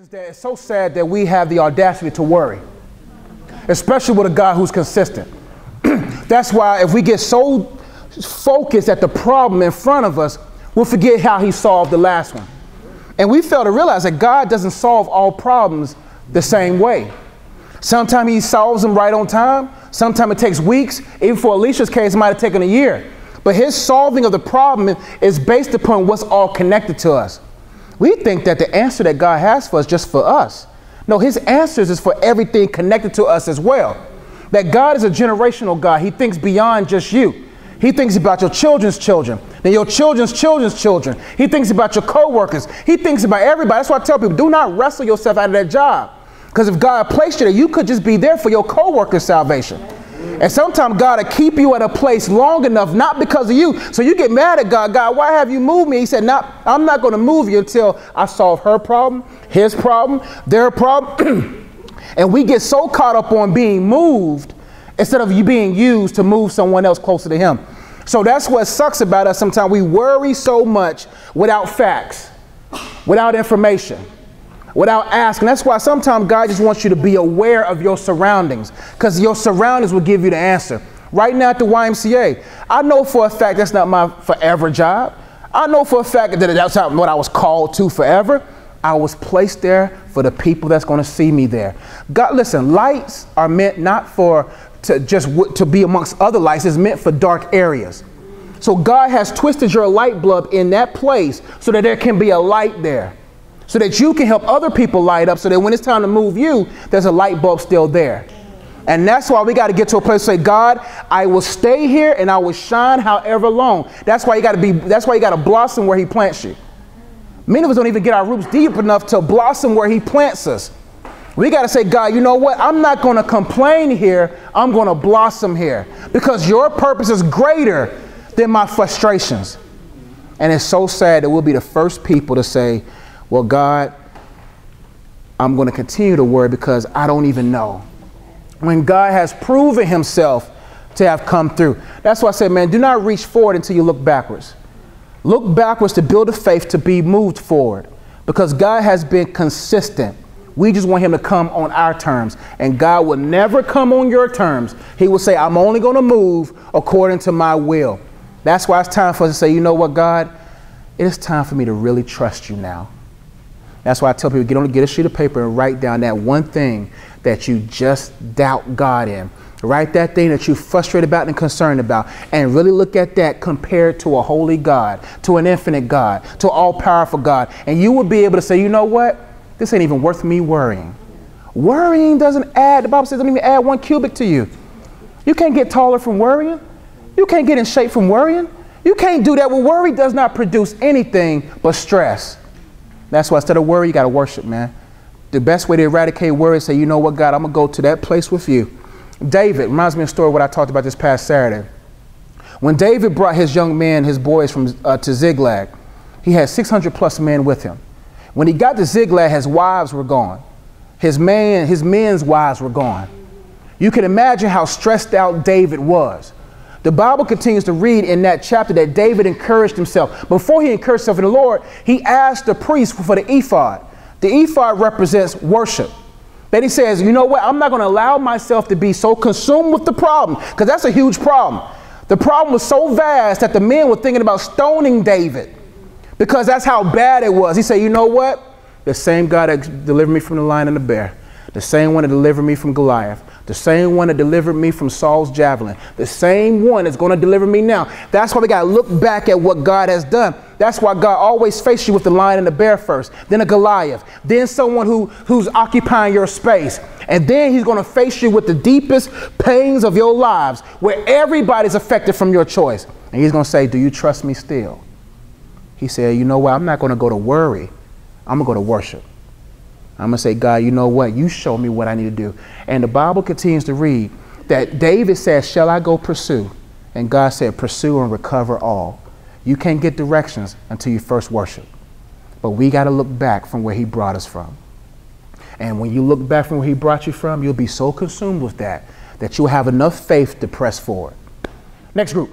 Is that it's so sad that we have the audacity to worry, especially with a God who's consistent. That's why if we get so focused at the problem in front of us, we'll forget how he solved the last one. And we fail to realize that God doesn't solve all problems the same way. Sometimes he solves them right on time. Sometimes it takes weeks. Even for Alicia's case, it might have taken a year. But his solving of the problem is based upon what's all connected to us. We think that the answer that God has for us is just for us. No, his answers is for everything connected to us as well. That God is a generational God. He thinks beyond just you. He thinks about your children's children, then your children's children's children. He thinks about your co-workers. He thinks about everybody. That's why I tell people, do not wrestle yourself out of that job. Because if God placed you there, you could just be there for your co-worker's salvation. And sometimes God will keep you at a place long enough, not because of you. So you get mad at God. God, why have you moved me? He said, I'm not going to move you until I solve her problem, his problem, their problem. And we get so caught up on being moved instead of you being used to move someone else closer to him. So that's what sucks about us. Sometimes we worry so much without facts, without information, without asking. That's why sometimes God just wants you to be aware of your surroundings, because your surroundings will give you the answer. Right now at the YMCA, I know for a fact that's not my forever job. I know for a fact that that's not what I was called to forever. I was placed there for the people that's going to see me there. God, listen, lights are meant not to be amongst other lights. It's meant for dark areas. So God has twisted your light bulb in that place so that there can be a light there, so that you can help other people light up, so that when it's time to move you, there's a light bulb still there. And that's why we got to get to a place to say, God, I will stay here and I will shine however long. That's why you got to blossom where he plants you. Many of us don't even get our roots deep enough to blossom where he plants us. We got to say, God, you know what? I'm not going to complain here. I'm going to blossom here, because your purpose is greater than my frustrations. And it's so sad that we'll be the first people to say, well, God, I'm going to continue to worry because I don't even know. When God has proven himself to have come through. That's why I say, man, do not reach forward until you look backwards. Look backwards to build a faith to be moved forward, because God has been consistent. We just want him to come on our terms, and God will never come on your terms. He will say, I'm only going to move according to my will. That's why it's time for us to say, you know what, God, it is time for me to really trust you now. That's why I tell people, get a sheet of paper and write down that one thing that you just doubt God in. Write that thing that you're frustrated about and concerned about, and really look at that compared to a holy God, to an infinite God, to an all-powerful God. And you will be able to say, you know what? This ain't even worth me worrying. Worrying doesn't add, the Bible says, doesn't even add 1 cubit to you. You can't get taller from worrying. You can't get in shape from worrying. You can't do that. Well, worry does not produce anything but stress. That's why instead of worry, you got to worship, man. The best way to eradicate worry is say, you know what, God, I'm going to go to that place with you. David reminds me of a story of what I talked about this past Saturday. When David brought his young men, his boys to Ziklag, he had 600 plus men with him. When he got to Ziklag, his wives were gone. His men's wives were gone. You can imagine how stressed out David was. The Bible continues to read in that chapter that David encouraged himself. Before he encouraged himself in the Lord, he asked the priest for the ephod. The ephod represents worship. Then he says, you know what? I'm not going to allow myself to be so consumed with the problem, because that's a huge problem. The problem was so vast that the men were thinking about stoning David, because that's how bad it was. He said, you know what? The same God that delivered me from the lion and the bear, the same one that delivered me from Goliath, the same one that delivered me from Saul's javelin, the same one that's going to deliver me now. That's why we got to look back at what God has done. That's why God always faces you with the lion and the bear first, then a Goliath, then someone who's occupying your space. And then he's going to face you with the deepest pains of your lives, where everybody's affected from your choice. And he's going to say, do you trust me still? He said, you know what? I'm not going to go to worry. I'm going to go to worship. I'm going to say, God, you know what? You show me what I need to do. And the Bible continues to read that David said, shall I go pursue? And God said, pursue and recover all. You can't get directions until you first worship. But we got to look back from where he brought us from. And when you look back from where he brought you from, you'll be so consumed with that you'll have enough faith to press forward. Next group.